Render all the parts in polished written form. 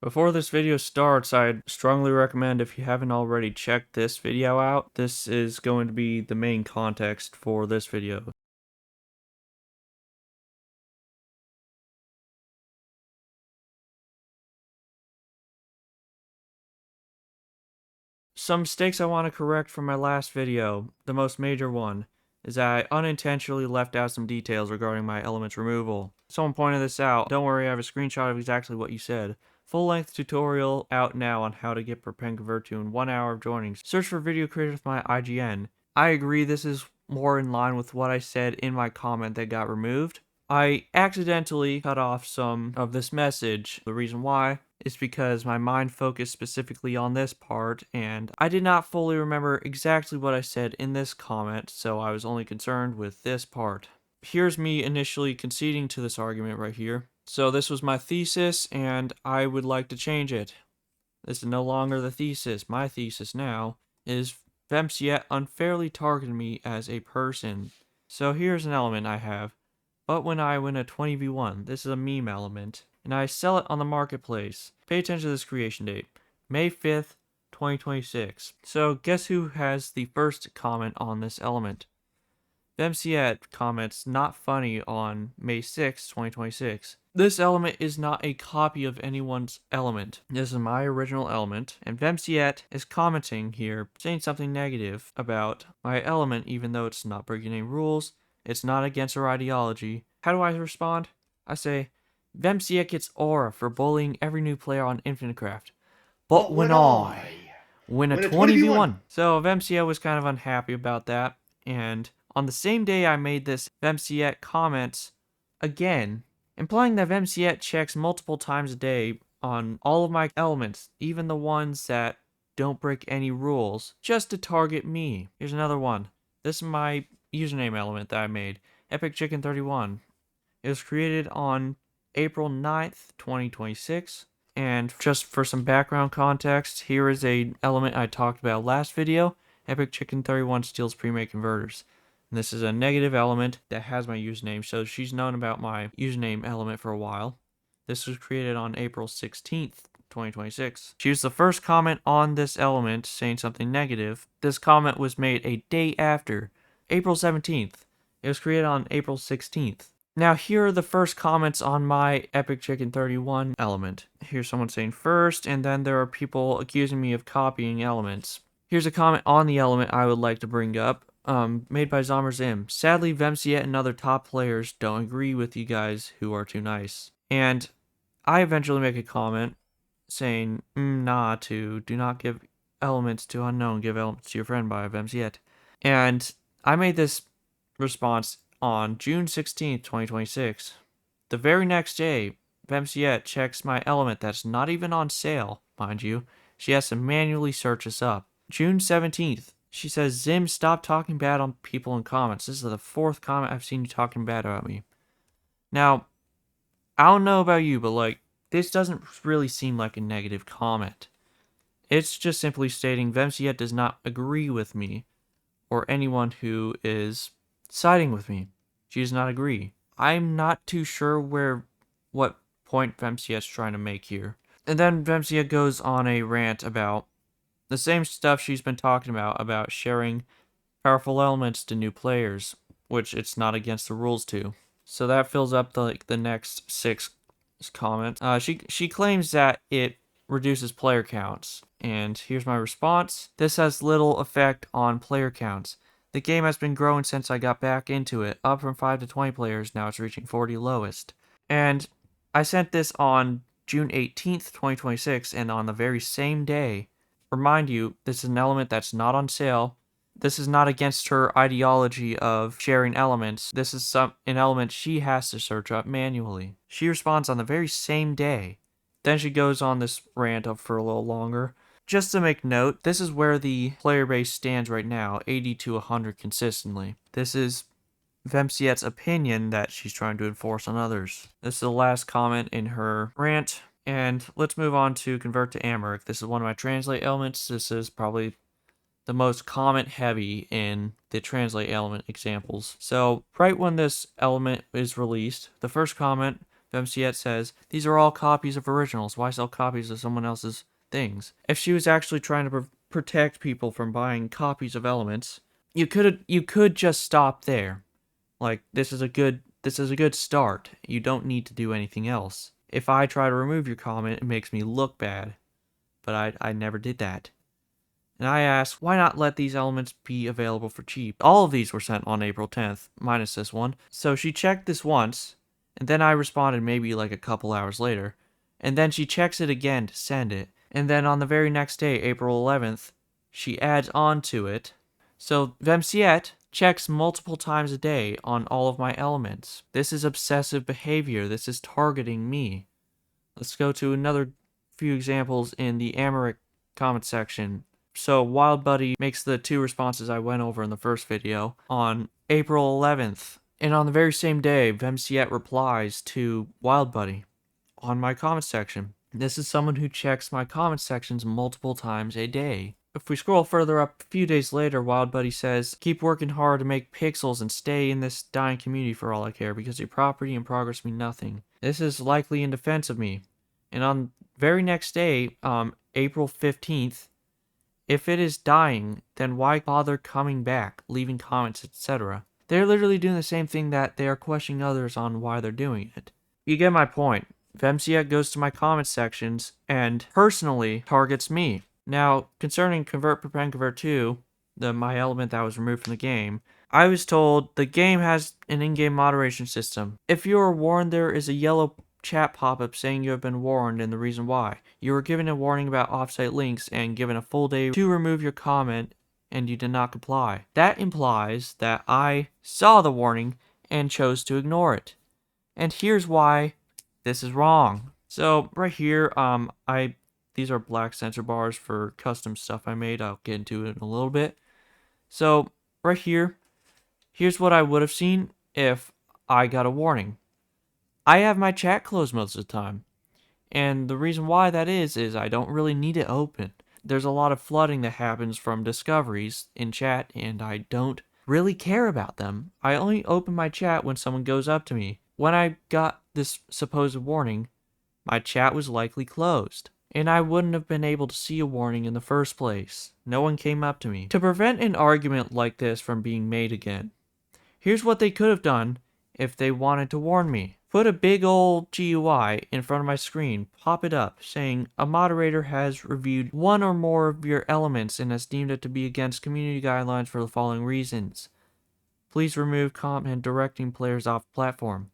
Before this video starts, I'd strongly recommend, if you haven't already checked this video out, this is going to be the main context for this video. Some mistakes I want to correct from my last video. The most major one is that I unintentionally left out some details regarding my elements removal. Someone pointed this out. Don't worry, I have a screenshot of exactly what you said. Full-length tutorial out now on how to get Prepend Convert to in 1 hour of joining. Search for video created with my IGN. I agree this is more in line with what I said in my comment that got removed. I accidentally cut off some of this message. The reason why is because my mind focused specifically on this part, and I did not fully remember exactly what I said in this comment, so I was only concerned with this part. Here's me initially conceding to this argument right here. So this was my thesis, and I would like to change it. This is no longer the thesis. My thesis now is Vemsiet unfairly targeted me as a person. So here's an element I have. But when I win a 20v1, this is a meme element, and I sell it on the marketplace. Pay attention to this creation date, May 5th, 2026. So guess who has the first comment on this element? Vemsiet comments not funny on May 6th, 2026. This element is not a copy of anyone's element. This is my original element, and Vemsiet is commenting here, saying something negative about my element, even though it's not breaking any rules. It's not against our ideology. How do I respond? I say, Vemsiet gets aura for bullying every new player on Infinite Craft. But when I win a 20v1. So Vemsiet was kind of unhappy about that, and on the same day I made this, Vemsiet comments again, implying that Vemsiet checks multiple times a day on all of my elements, even the ones that don't break any rules, just to target me. Here's another one. This is my username element that I made, EpicChicken31. It was created on April 9th, 2026. And just for some background context, here is an element I talked about last video. EpicChicken31 steals pre-made converters. And this is a negative element that has my username, so she's known about my username element for a while. This was created on April 16th, 2026. She was the first comment on this element saying something negative. This comment was made a day after, April 17th. It was created on April 16th. Now here are the first comments on my EpicChicken31 element. Here's someone saying first, and then there are people accusing me of copying elements. Here's a comment on the element I would like to bring up, made by Zomerzim. Sadly, Vemsiet and other top players don't agree with you guys who are too nice. And I eventually make a comment saying, nah, do not give elements to unknown, give elements to your friend by Vemsiet. And I made this response on June 16th, 2026. The very next day, Vemsiet checks my element that's not even on sale, mind you. She has to manually search this up. June 17th, she says, Zim, stop talking bad on people in comments. This is the 4th comment I've seen you talking bad about me. Now, I don't know about you, but this doesn't really seem like a negative comment. It's just simply stating Vemsiet does not agree with me, or anyone who is siding with me. She does not agree. I'm not too sure what point Vemsiet's trying to make here. And then Vemsiet goes on a rant about the same stuff she's been talking about sharing powerful elements to new players, which it's not against the rules to. So that fills up the next 6 comments. She claims that it reduces player counts, and here's my response. This has little effect on player counts. The game has been growing since I got back into it, up from 5 to 20 players, now it's reaching 40 lowest. And I sent this on June 18th, 2026, and on the very same day, remind you, this is an element that's not on sale. This is not against her ideology of sharing elements. This is an element she has to search up manually. She responds on the very same day. Then she goes on this rant up for a little longer. Just to make note, this is where the player base stands right now, 80 to 100 consistently. This is Vemsiet's opinion that she's trying to enforce on others. This is the last comment in her rant, and let's move on to convert to Amharic. This is one of my translate elements. This is probably the most comment heavy in the translate element examples. So right when this element is released, the first comment, Vemsiette says, these are all copies of originals. Why sell copies of someone else's things? If she was actually trying to protect people from buying copies of elements, you could just stop there. Like, this is a good start. You don't need to do anything else. If I try to remove your comment, it makes me look bad. But I never did that. And I asked, why not let these elements be available for cheap? All of these were sent on April 10th, minus this one. So she checked this once, and then I responded maybe like a couple hours later. And then she checks it again to send it. And then on the very next day, April 11th, she adds on to it. So Vemsiette checks multiple times a day on all of my elements. This is obsessive behavior. This is targeting me. Let's go to another few examples in the Amharic comment section. So Wild Buddy makes the two responses I went over in the first video on April 11th. And on the very same day, Vemsiette replies to Wild Buddy on my comment section. This is someone who checks my comment sections multiple times a day. If we scroll further up, a few days later, Wild Buddy says, keep working hard to make pixels and stay in this dying community for all I care, because your property and progress mean nothing. This is likely in defense of me. And on the very next day, April 15th, if it is dying, then why bother coming back, leaving comments, etc.? They're literally doing the same thing that they are questioning others on why they're doing it. You get my point. Vemsiette goes to my comment sections and personally targets me. Now, concerning Convert, Prepend, Convert 2, my element that was removed from the game, I was told the game has an in-game moderation system. If you are warned, there is a yellow chat pop-up saying you have been warned and the reason why. You were given a warning about offsite links and given a full day to remove your comment and you did not comply. That implies that I saw the warning and chose to ignore it. And here's why this is wrong. So right here, these are black sensor bars for custom stuff I made. I'll get into it in a little bit. So right here, here's what I would have seen if I got a warning. I have my chat closed most of the time. And the reason why that is I don't really need it open. There's a lot of flooding that happens from discoveries in chat, and I don't really care about them. I only open my chat when someone goes up to me. When I got this supposed warning, my chat was likely closed, and I wouldn't have been able to see a warning in the first place. No one came up to me. To prevent an argument like this from being made again, here's what they could have done if they wanted to warn me. Put a big old GUI in front of my screen, pop it up, saying a moderator has reviewed one or more of your elements and has deemed it to be against community guidelines for the following reasons. Please remove comment directing players off platform.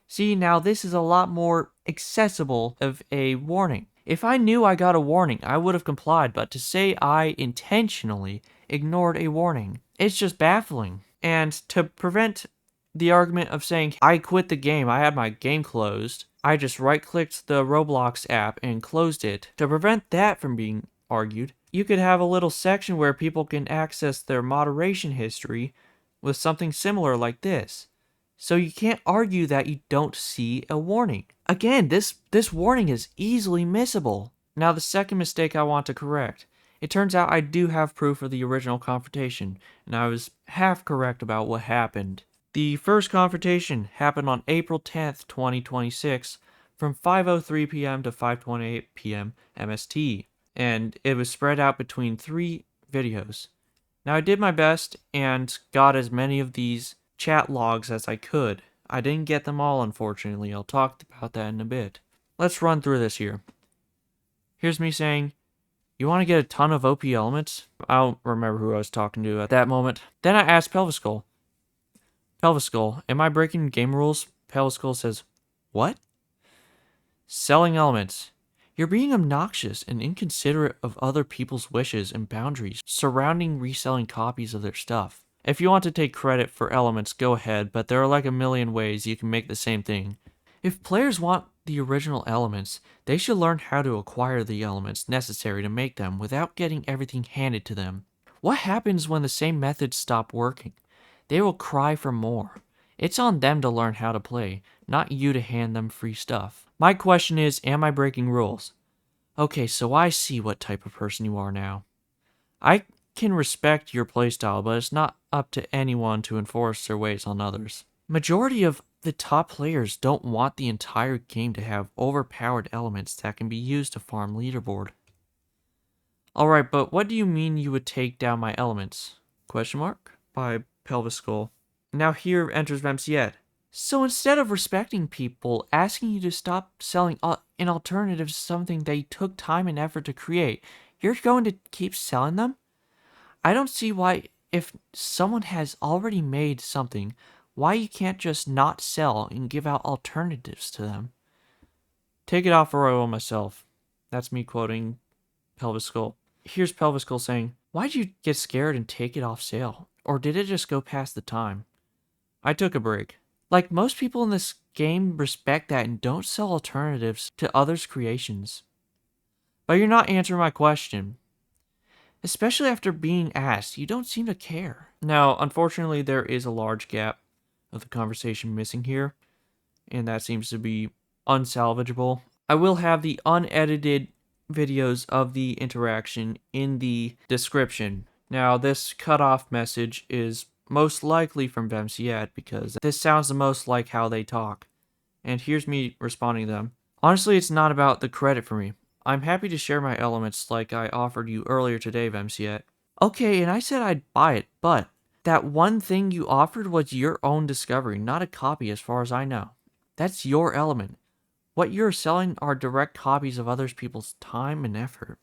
See, now this is a lot more accessible of a warning. If I knew I got a warning, I would have complied, but to say I intentionally ignored a warning, it's just baffling. And to prevent the argument of saying, I quit the game, I had my game closed, I just right-clicked the Roblox app and closed it. To prevent that from being argued, you could have a little section where people can access their moderation history with something similar like this. So you can't argue that you don't see a warning. Again, this warning is easily missable. Now the second mistake I want to correct. It turns out I do have proof of the original confrontation, and I was half correct about what happened. The first confrontation happened on April 10th, 2026, from 5:03 p.m. to 5:28 p.m. MST, and it was spread out between 3 videos. Now I did my best and got as many of these chat logs as I could. I didn't get them all, unfortunately. I'll talk about that in a bit. Let's run through this here. Here's me saying, you want to get a ton of OP elements? I don't remember who I was talking to at that moment. Then I asked Pelvis Skull, am I breaking game rules? Pelvis Skull says, what? Selling elements. You're being obnoxious and inconsiderate of other people's wishes and boundaries surrounding reselling copies of their stuff. If you want to take credit for elements, go ahead, but there are like a million ways you can make the same thing. If players want the original elements, they should learn how to acquire the elements necessary to make them without getting everything handed to them. What happens when the same methods stop working? They will cry for more. It's on them to learn how to play, not you to hand them free stuff. My question is, am I breaking rules? Okay, so I see what type of person you are now. I can respect your playstyle, but it's not up to anyone to enforce their ways on others. Majority of the top players don't want the entire game to have overpowered elements that can be used to farm leaderboard. Alright, but what do you mean you would take down my elements? Question mark? By Pelvis Skull. Now here enters Vemsiet. So instead of respecting people, asking you to stop selling an alternative to something they took time and effort to create, you're going to keep selling them? I don't see why, if someone has already made something, why you can't just not sell and give out alternatives to them. Take it off or I will myself. That's me quoting Pelvis Skull. Here's Pelvis Skull saying, why'd you get scared and take it off sale? Or did it just go past the time? I took a break. Like, most people in this game respect that and don't sell alternatives to others' creations. But you're not answering my question. Especially after being asked, you don't seem to care. Now, unfortunately, there is a large gap of the conversation missing here, and that seems to be unsalvageable. I will have the unedited videos of the interaction in the description. Now, this cutoff message is most likely from Vemsiet because this sounds the most like how they talk. And here's me responding to them. Honestly, it's not about the credit for me. I'm happy to share my elements like I offered you earlier today, Vemsiet. Okay, and I said I'd buy it, but that one thing you offered was your own discovery, not a copy as far as I know. That's your element. What you're selling are direct copies of other people's time and effort.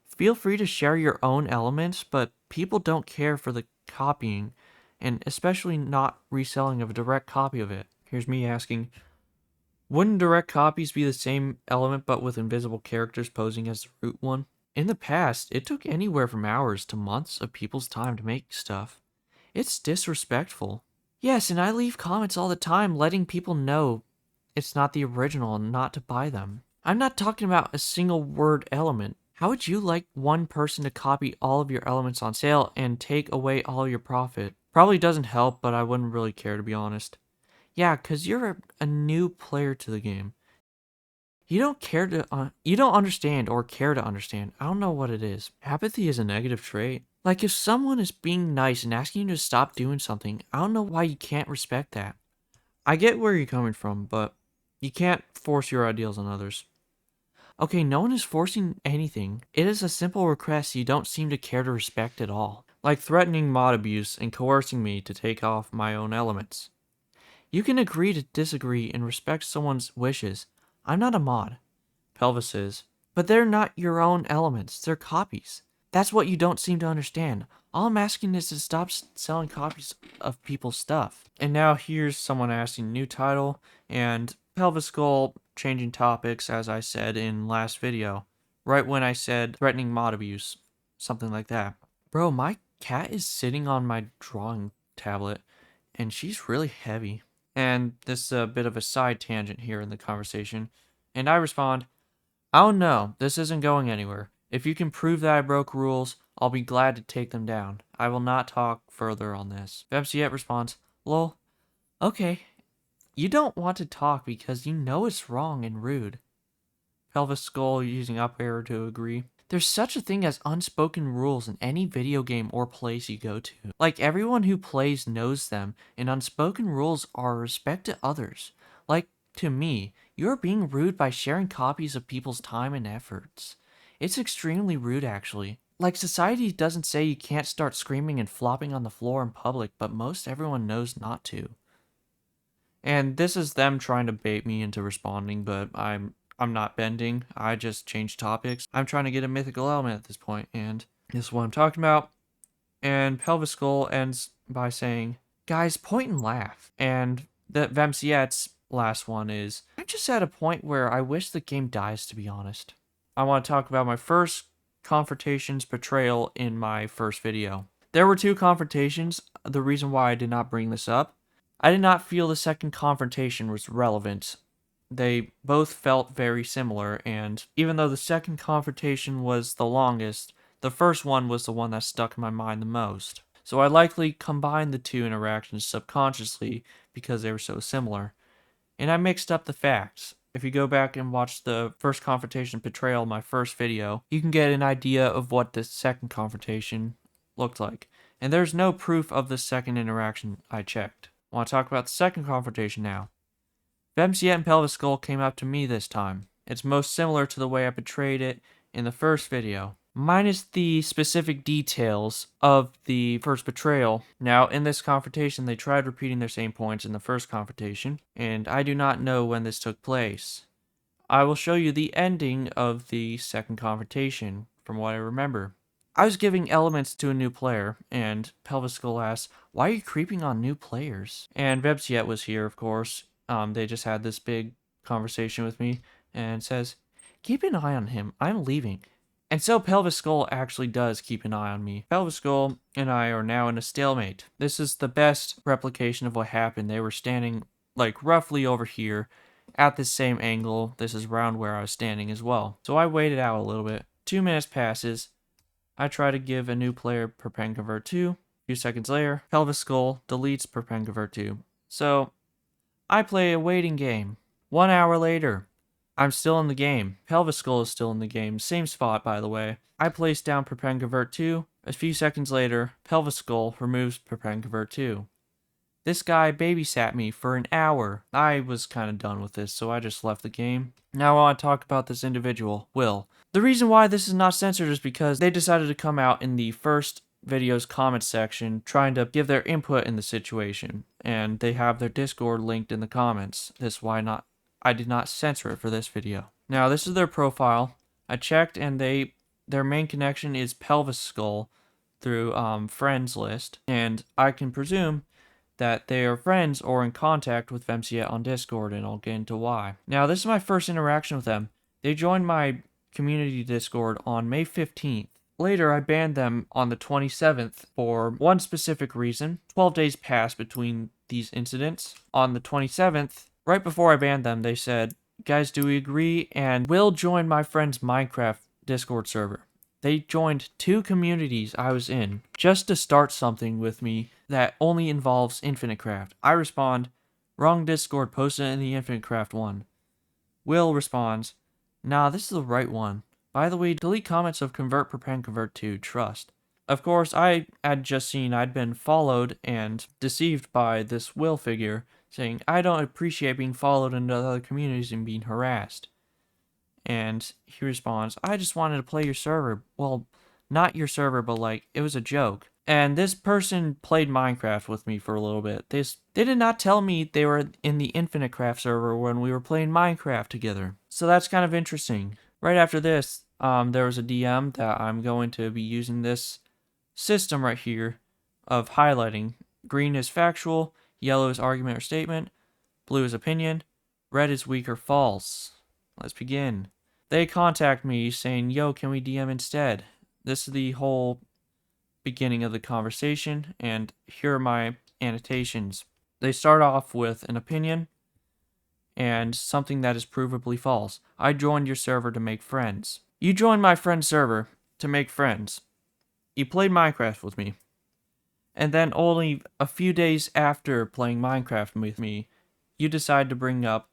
Feel free to share your own elements, but people don't care for the copying, and especially not reselling of a direct copy of it. Here's me asking, wouldn't direct copies be the same element but with invisible characters posing as the root one? In the past, it took anywhere from hours to months of people's time to make stuff. It's disrespectful. Yes, and I leave comments all the time letting people know it's not the original and not to buy them. I'm not talking about a single word element. How would you like one person to copy all of your elements on sale and take away all your profit? Probably doesn't help, but I wouldn't really care, to be honest. Yeah, because you're a new player to the game. You don't understand or care to understand. I don't know what it is. Apathy is a negative trait. Like, if someone is being nice and asking you to stop doing something, I don't know why you can't respect that. I get where you're coming from, but you can't force your ideals on others. Okay, no one is forcing anything. It is a simple request you don't seem to care to respect at all. Like threatening mod abuse and coercing me to take off my own elements. You can agree to disagree and respect someone's wishes. I'm not a mod. Pelvis is. But they're not your own elements, they're copies. That's what you don't seem to understand. All I'm asking is to stop selling copies of people's stuff. And now here's someone asking new title, and Pelvis Skull changing topics as I said in last video. Right when I said threatening mod abuse. Something like that. Bro, my cat is sitting on my drawing tablet, and she's really heavy. And this is a bit of a side tangent here in the conversation. And I respond, oh no, this isn't going anywhere. If you can prove that I broke rules, I'll be glad to take them down. I will not talk further on this. Vemsiet responds, lol, okay. You don't want to talk because you know it's wrong and rude. Pelvis Skull using up arrow to agree. There's such a thing as unspoken rules in any video game or place you go to. Like, everyone who plays knows them, and unspoken rules are respect to others. Like, to me, you're being rude by sharing copies of people's time and efforts. It's extremely rude, actually. Like, society doesn't say you can't start screaming and flopping on the floor in public, but most everyone knows not to. And this is them trying to bait me into responding, but I'm not bending. I just changed topics. I'm trying to get a mythical element at this point, and this is what I'm talking about. And Pelvis Skull ends by saying, guys, point and laugh. And the Vemsiet's last one is, I'm just at a point where I wish the game dies, to be honest. I want to talk about my first confrontations betrayal in my first video. There were two confrontations. The reason why I did not bring this up, I did not feel the second confrontation was relevant. They both felt very similar, and even though the second confrontation was the longest, the first one was the one that stuck in my mind the most. So I likely combined the two interactions subconsciously because they were so similar. And I mixed up the facts. If you go back and watch the first confrontation betrayal, my first video, you can get an idea of what the second confrontation looked like. And there's no proof of the second interaction I checked. I want to talk about the second confrontation now. Vemsiet and Pelvis Skull came up to me this time. It's most similar to the way I portrayed it in the first video, minus the specific details of the first betrayal. Now, in this confrontation, they tried repeating their same points in the first confrontation, and I do not know when this took place. I will show you the ending of the second confrontation, from what I remember. I was giving elements to a new player, and Pelvis Skull asked, "Why are you creeping on new players?" And Vebsiet was here, of course. They just had this big conversation with me, and says, "Keep an eye on him. I'm leaving." And so Pelvis Skull actually does keep an eye on me. Pelvis Skull and I are now in a stalemate. This is the best replication of what happened. They were standing, like, roughly over here, at the same angle. This is around where I was standing as well. So I waited out a little bit. 2 minutes passes. I try to give a new player perpen convert 2. A few seconds later, Pelvis Skull deletes perpen convert 2. So I play a waiting game. 1 hour later, I'm still in the game. Pelvis Skull is still in the game. Same spot, by the way. I place down perpen convert 2. A few seconds later, Pelvis Skull removes perpen convert 2. This guy babysat me for an hour. I was kind of done with this, so I just left the game. Now I want to talk about this individual, Will. The reason why this is not censored is because they decided to come out in the first video's comment section trying to give their input in the situation, and they have their Discord linked in the comments. This is why I did not censor it for this video. Now this is their profile. I checked, and their main connection is Pelvis Skull through friends list, and I can presume that they are friends or in contact with Vemsiet on Discord, and I'll get into why. Now, this is my first interaction with them. They joined my community Discord on May 15th. Later, I banned them on the 27th for one specific reason. 12 days passed between these incidents. On the 27th, right before I banned them, they said, "Guys, do we agree?" And will join my friend's Minecraft Discord server. They joined 2 communities I was in just to start something with me that only involves Infinite Craft. I respond, "Wrong Discord, post it in the Infinite Craft one." Will responds, "Nah, this is the right one. By the way, delete comments of convert perpen convert to trust." Of course, I had just seen I'd been followed and deceived by this Will figure, saying, "I don't appreciate being followed into other communities and being harassed." And he responds, "I just wanted to play your server." Well, not your server, but like, it was a joke. And this person played Minecraft with me for a little bit. They did not tell me they were in the Infinite Craft server when we were playing Minecraft together. So that's kind of interesting. Right after this, there was a DM that I'm going to be using this system right here of highlighting. Green is factual, yellow is argument or statement, blue is opinion, red is weak or false. Let's begin. They contact me saying, "Yo, can we DM instead?" This is the whole beginning of the conversation, and here are my annotations. They start off with an opinion and something that is provably false. "I joined your server to make friends." You joined my friend's server to make friends. You played Minecraft with me. And then only a few days after playing Minecraft with me, you decide to bring up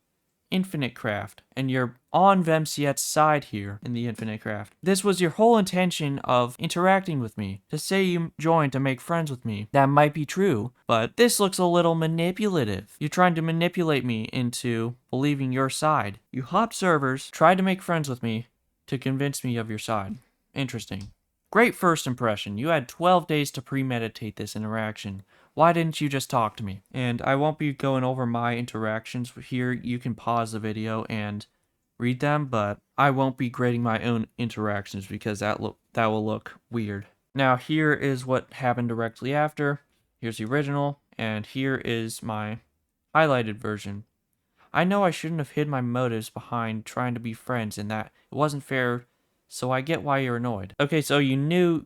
Infinite Craft, and you're on Vemsiet's side here in the Infinite Craft. This was your whole intention of interacting with me, to say you joined to make friends with me. That might be true, but this looks a little manipulative. You're trying to manipulate me into believing your side. You hopped servers, tried to make friends with me to convince me of your side. Interesting. Great first impression. You had 12 days to premeditate this interaction. Why didn't you just talk to me? And I won't be going over my interactions here. You can pause the video and read them, but I won't be grading my own interactions because that will look weird. Now here is what happened directly after. Here's the original, and here is my highlighted version. "I know I shouldn't have hid my motives behind trying to be friends and that it wasn't fair, so I get why you're annoyed." Okay, so you knew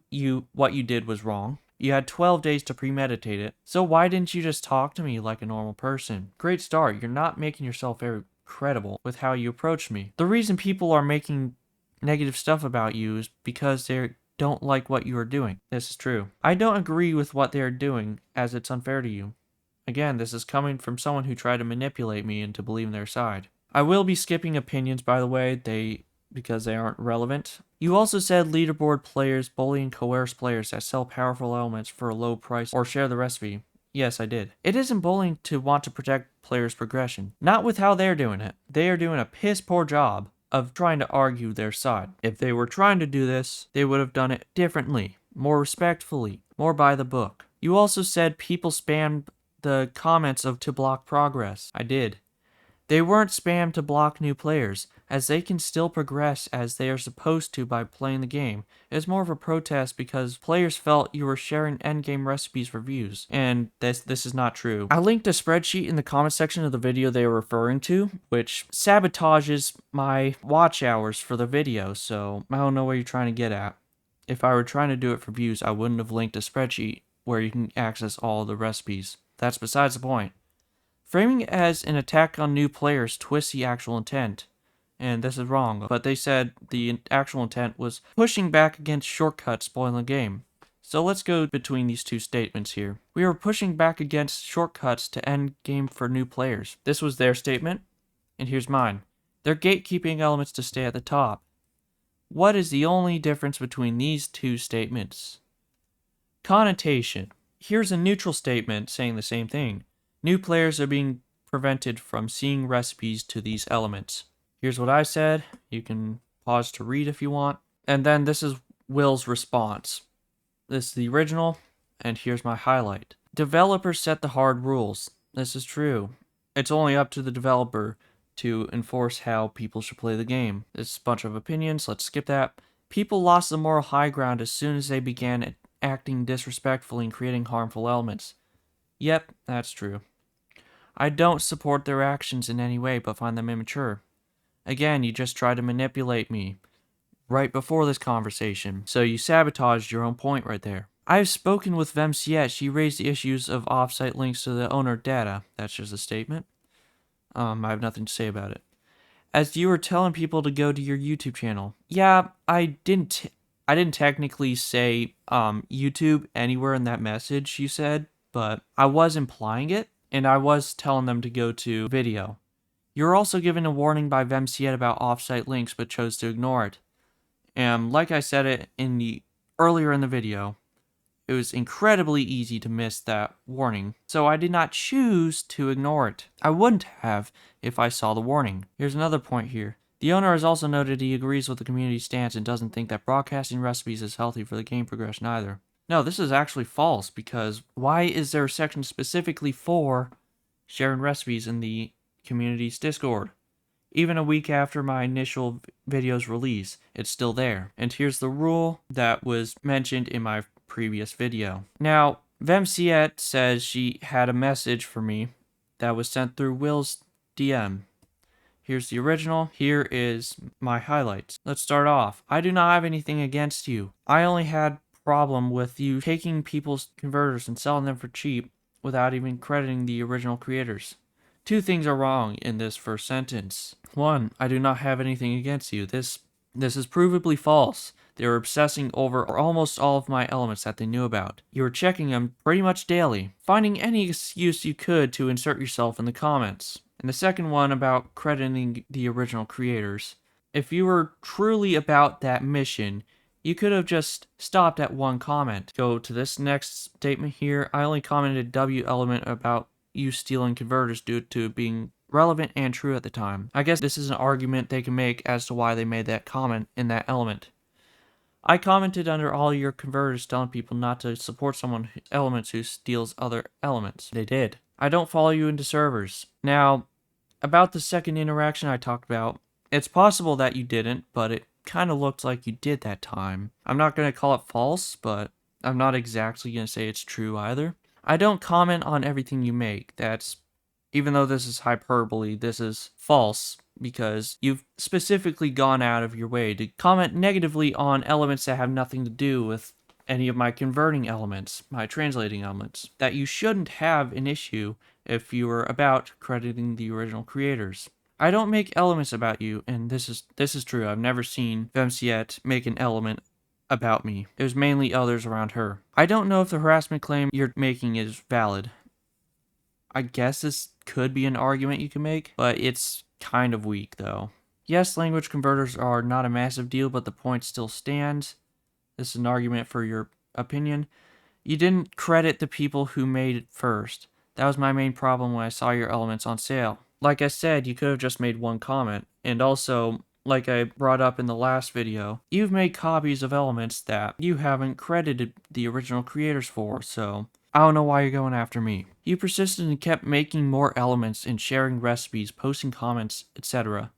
what you did was wrong. You had 12 days to premeditate it. So why didn't you just talk to me like a normal person? Great start. You're not making yourself very credible with how you approached me. The reason people are making negative stuff about you is because they don't like what you are doing. This is true. I don't agree with what they are doing, as it's unfair to you. Again, this is coming from someone who tried to manipulate me into believing their side. I will be skipping opinions, by the way, because they aren't relevant. You also said leaderboard players bully and coerce players that sell powerful elements for a low price or share the recipe. Yes, I did. It isn't bullying to want to protect players' progression. Not with how they're doing it. They are doing a piss poor job of trying to argue their side. If they were trying to do this, they would have done it differently, more respectfully, more by the book. You also said people spammed the comments to block progress. I did. They weren't spammed to block new players, as they can still progress as they are supposed to by playing the game. It was more of a protest because players felt you were sharing endgame recipes for views, and this is not true. I linked a spreadsheet in the comment section of the video they were referring to, which sabotages my watch hours for the video, so I don't know what you're trying to get at. If I were trying to do it for views, I wouldn't have linked a spreadsheet where you can access all the recipes. That's besides the point. Framing it as an attack on new players twists the actual intent. And this is wrong, but they said the actual intent was pushing back against shortcuts spoiling the game. So let's go between these two statements here. We were pushing back against shortcuts to end game for new players. This was their statement, and here's mine. They're gatekeeping elements to stay at the top. What is the only difference between these two statements? Connotation. Here's a neutral statement saying the same thing. New players are being prevented from seeing recipes to these elements. Here's what I said. You can pause to read if you want. And then this is Will's response. This is the original, and here's my highlight. Developers set the hard rules. This is true. It's only up to the developer to enforce how people should play the game. This is a bunch of opinions. Let's skip that. People lost the moral high ground as soon as they began acting disrespectfully and creating harmful elements. Yep, that's true. I don't support their actions in any way, but find them immature. Again, you just tried to manipulate me right before this conversation, so you sabotaged your own point right there. I have spoken with Vemsiet. She raised the issues of offsite links to the owner data. That's just a statement. I have nothing to say about it. As you were telling people to go to your YouTube channel. Yeah, I didn't technically say YouTube anywhere in that message you said, but I was implying it, and I was telling them to go to video. You were also given a warning by Vemsiet about offsite links, but chose to ignore it. And like I said it earlier in the video, it was incredibly easy to miss that warning, so I did not choose to ignore it. I wouldn't have if I saw the warning. Here's another point here. The owner has also noted he agrees with the community stance and doesn't think that broadcasting recipes is healthy for the game progression either. No, this is actually false, because why is there a section specifically for sharing recipes in the community's Discord? Even a week after my initial video's release, it's still there. And here's the rule that was mentioned in my previous video. Now, Vemsiet says she had a message for me that was sent through Will's DM. Here's the original. Here is my highlights. Let's start off. I do not have anything against you. I only had problem with you taking people's converters and selling them for cheap without even crediting the original creators. Two things are wrong in this first sentence. One, I do not have anything against you. This is provably false. They were obsessing over almost all of my elements that they knew about. You were checking them pretty much daily, finding any excuse you could to insert yourself in the comments. And the second one about crediting the original creators. If you were truly about that mission, you could have just stopped at one comment. Go to this next statement here. I only commented W element about you stealing converters due to being relevant and true at the time. I guess this is an argument they can make as to why they made that comment in that element. I commented under all your converters telling people not to support someone elements who steals other elements. They did. I don't follow you into servers. Now, about the second interaction I talked about, it's possible that you didn't, but it kind of looked like you did that time. I'm not going to call it false, but I'm not exactly going to say it's true either. I don't comment on everything you make. Even though this is hyperbole, this is false, because you've specifically gone out of your way to comment negatively on elements that have nothing to do with any of my converting elements, my translating elements, that you shouldn't have an issue if you were about crediting the original creators. I don't make elements about you, and this is true. I've never seen Vemsiet make an element about me. It was mainly others around her. I don't know if the harassment claim you're making is valid. I guess this could be an argument you can make, but it's kind of weak though. Yes, language converters are not a massive deal, but the point still stands. This is an argument for your opinion. You didn't credit the people who made it first. That was my main problem when I saw your elements on sale. Like I said, you could have just made one comment, and also, like I brought up in the last video, you've made copies of elements that you haven't credited the original creators for, so I don't know why you're going after me. You persisted and kept making more elements and sharing recipes, posting comments, etc.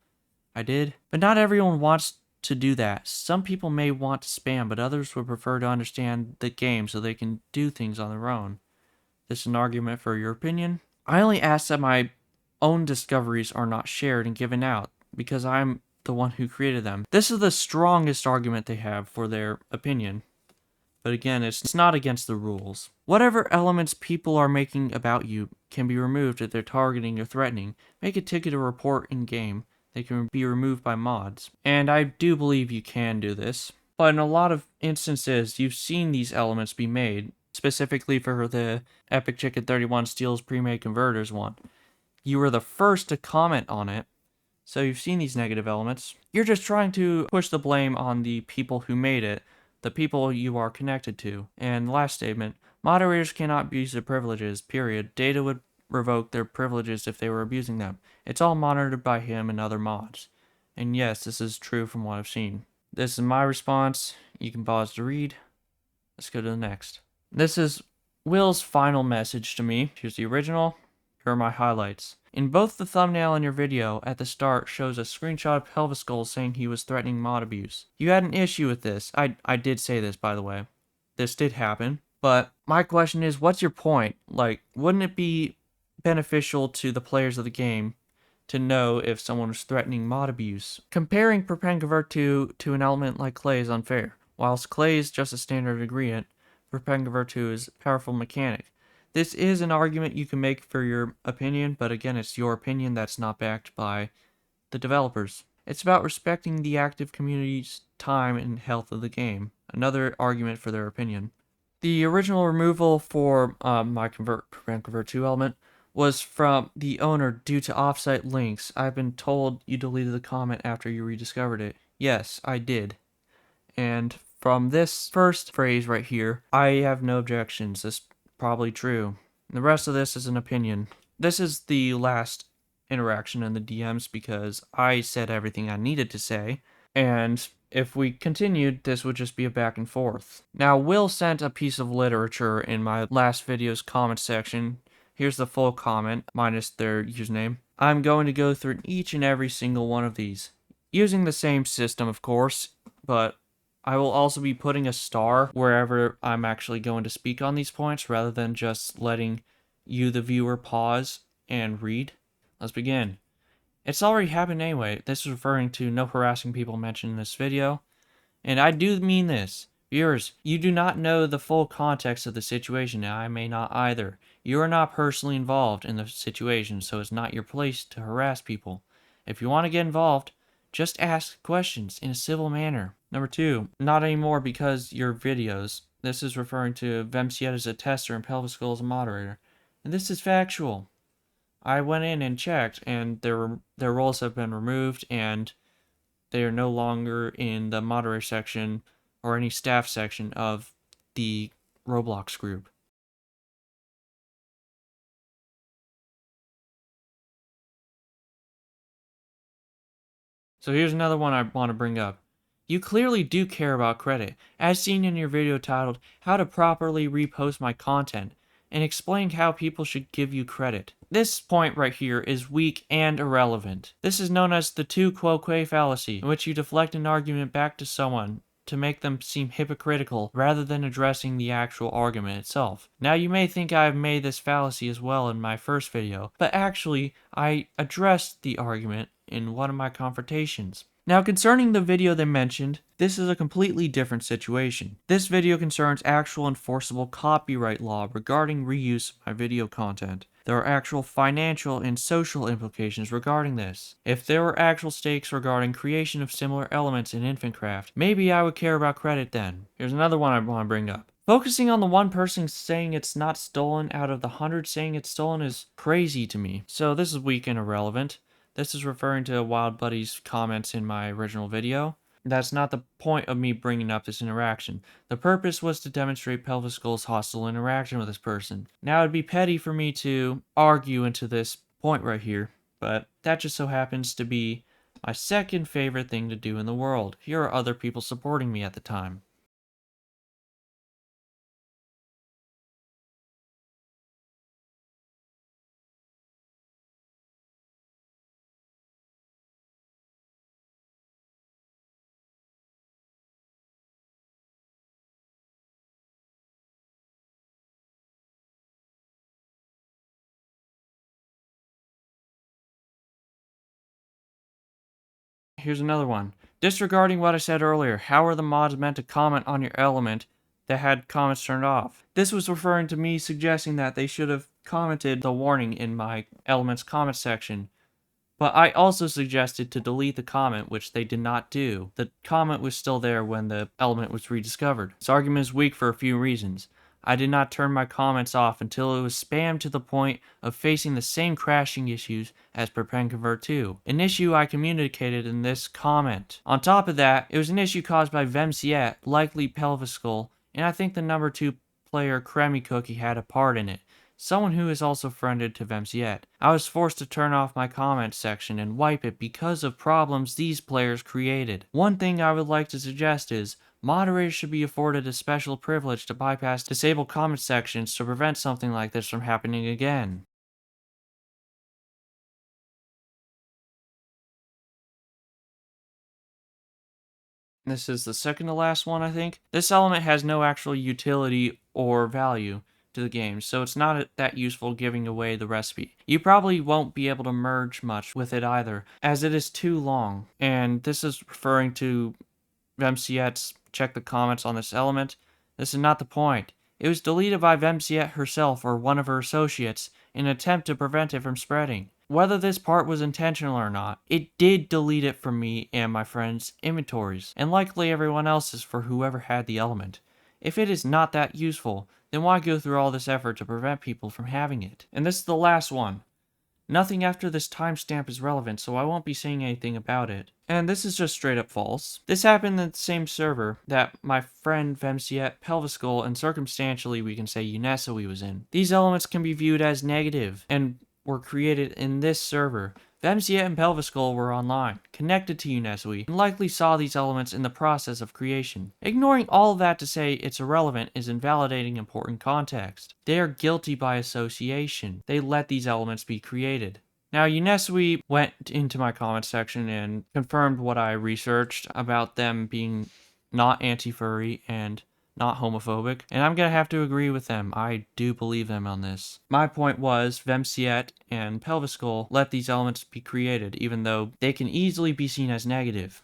I did. But not everyone wants to do that. Some people may want to spam, but others would prefer to understand the game so they can do things on their own. This is an argument for your opinion? I only ask that my own discoveries are not shared and given out, because I'm the one who created them. This is the strongest argument they have for their opinion. But again, it's not against the rules. Whatever elements people are making about you can be removed if they're targeting or threatening. Make a ticket or report in-game. They can be removed by mods. And I do believe you can do this. But in a lot of instances, you've seen these elements be made, specifically for the Epic Chicken 31 Steals Pre-Made Converters one. You were the first to comment on it, so you've seen these negative elements. You're just trying to push the blame on the people who made it, the people you are connected to. And last statement, moderators cannot abuse their privileges, period. Data would revoke their privileges if they were abusing them. It's all monitored by him and other mods. And yes, this is true from what I've seen. This is my response. You can pause to read. Let's go to the next. This is Will's final message to me. Here's the original. Here are my highlights. In both the thumbnail and your video, at the start shows a screenshot of Pelvis Skull saying he was threatening mod abuse. You had an issue with this. I did say this, by the way. This did happen. But my question is, what's your point? Like, wouldn't it be beneficial to the players of the game to know if someone was threatening mod abuse? Comparing Prepend Convert to an element like Clay is unfair. Whilst Clay is just a standard ingredient, Prepend Convert 2 is a powerful mechanic. This is an argument you can make for your opinion, but again, it's your opinion that's not backed by the developers. It's about respecting the active community's time and health of the game. Another argument for their opinion. The original removal for my Prepend Convert 2 element was from the owner due to offsite links. I've been told you deleted the comment after you rediscovered it. Yes, I did. And from this first phrase right here, I have no objections. This probably true. The rest of this is an opinion. This is the last interaction in the DMs because I said everything I needed to say, and if we continued, this would just be a back and forth. Now, Will sent a piece of literature in my last video's comment section. Here's the full comment, minus their username. I'm going to go through each and every single one of these, using the same system, of course, but I will also be putting a star wherever I'm actually going to speak on these points rather than just letting you, the viewer, pause and read. Let's begin. It's already happened anyway. This is referring to no harassing people mentioned in this video. And I do mean this. Viewers, you do not know the full context of the situation, and I may not either. You are not personally involved in the situation, so it's not your place to harass people. If you want to get involved, just ask questions in a civil manner. Number 2, not anymore because your videos. This is referring to Vemsiet as a tester and Pelvis Skull as a moderator. And this is factual. I went in and checked, and their roles have been removed, and they are no longer in the moderator section or any staff section of the Roblox group. So here's another one I want to bring up. You clearly do care about credit, as seen in your video titled, How to Properly Repost My Content, and explained how people should give you credit. This point right here is weak and irrelevant. This is known as the tu quoque fallacy, in which you deflect an argument back to someone to make them seem hypocritical rather than addressing the actual argument itself. Now you may think I've made this fallacy as well in my first video, but actually I addressed the argument in one of my confrontations. Now concerning the video they mentioned, this is a completely different situation. This video concerns actual enforceable copyright law regarding reuse of my video content. There are actual financial and social implications regarding this. If there were actual stakes regarding creation of similar elements in Infinite Craft, maybe I would care about credit then. Here's another one I want to bring up. Focusing on the one person saying it's not stolen out of the 100 saying it's stolen is crazy to me. So this is weak and irrelevant. This is referring to Wild Buddy's comments in my original video. That's not the point of me bringing up this interaction. The purpose was to demonstrate Pelvis Skull's hostile interaction with this person. Now it'd be petty for me to argue into this point right here, but that just so happens to be my second favorite thing to do in the world. Here are other people supporting me at the time. Here's another one. Disregarding what I said earlier, how are the mods meant to comment on your element that had comments turned off? This was referring to me suggesting that they should have commented the warning in my element's comment section. But I also suggested to delete the comment, which they did not do. The comment was still there when the element was rediscovered. This argument is weak for a few reasons. I did not turn my comments off until it was spammed to the point of facing the same crashing issues as per PenConvert 2, an issue I communicated in this comment. On top of that, it was an issue caused by Vemsiet, likely Pelvis Skull, and I think the number 2 player Cremi Cookie had a part in it. Someone who is also friended to Vemsiet. I was forced to turn off my comment section and wipe it because of problems these players created. One thing I would like to suggest is, moderators should be afforded a special privilege to bypass disabled comment sections to prevent something like this from happening again. This is the second to last one, I think. This element has no actual utility or value to the game, so it's not that useful giving away the recipe. You probably won't be able to merge much with it either, as it is too long. And this is referring to Vemsiet's check the comments on this element. This is not the point. It was deleted by Vemsiet herself or one of her associates in an attempt to prevent it from spreading. Whether this part was intentional or not, it did delete it from me and my friends' inventories, and likely everyone else's for whoever had the element. If it is not that useful, then why go through all this effort to prevent people from having it? And this is the last one. Nothing after this timestamp is relevant, so I won't be saying anything about it. And this is just straight up false. This happened in the same server that my friend Vemsiet, Pelvis Skull, and circumstantially we can say Unesoi was in. These elements can be viewed as negative, and were created in this server. Vemsiet and Pelvis Skull were online, connected to Unesoi, and likely saw these elements in the process of creation. Ignoring all of that to say it's irrelevant is invalidating important context. They are guilty by association. They let these elements be created. Now, Unesoi went into my comment section and confirmed what I researched about them being not anti-furry and not homophobic, and I'm gonna have to agree with them. I do believe them on this. My point was, Vemsiet and Pelvis Skull let these elements be created, even though they can easily be seen as negative.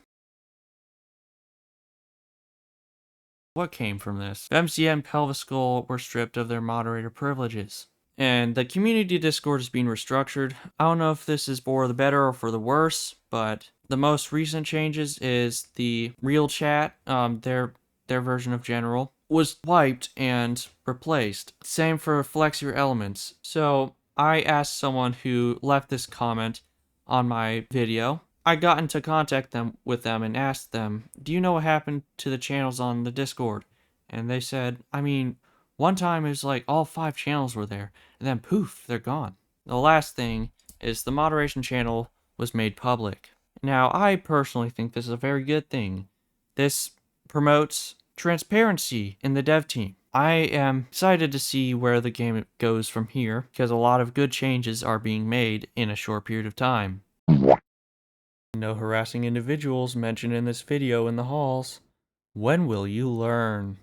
What came from this? Vemsiet and Pelvis Skull were stripped of their moderator privileges. And the community Discord is being restructured. I don't know if this is for the better or for the worse, but the most recent changes is the real chat, their version of general, was wiped and replaced. Same for Flex Your Elements. So I asked someone who left this comment on my video. I got into contact with them and asked them, do you know what happened to the channels on the Discord? And they said, I mean, one time it was like all 5 channels were there, and then poof, they're gone. The last thing is the moderation channel was made public. Now, I personally think this is a very good thing. This promotes transparency in the dev team. I am excited to see where the game goes from here, because a lot of good changes are being made in a short period of time. No harassing individuals mentioned in this video in the halls. When will you learn?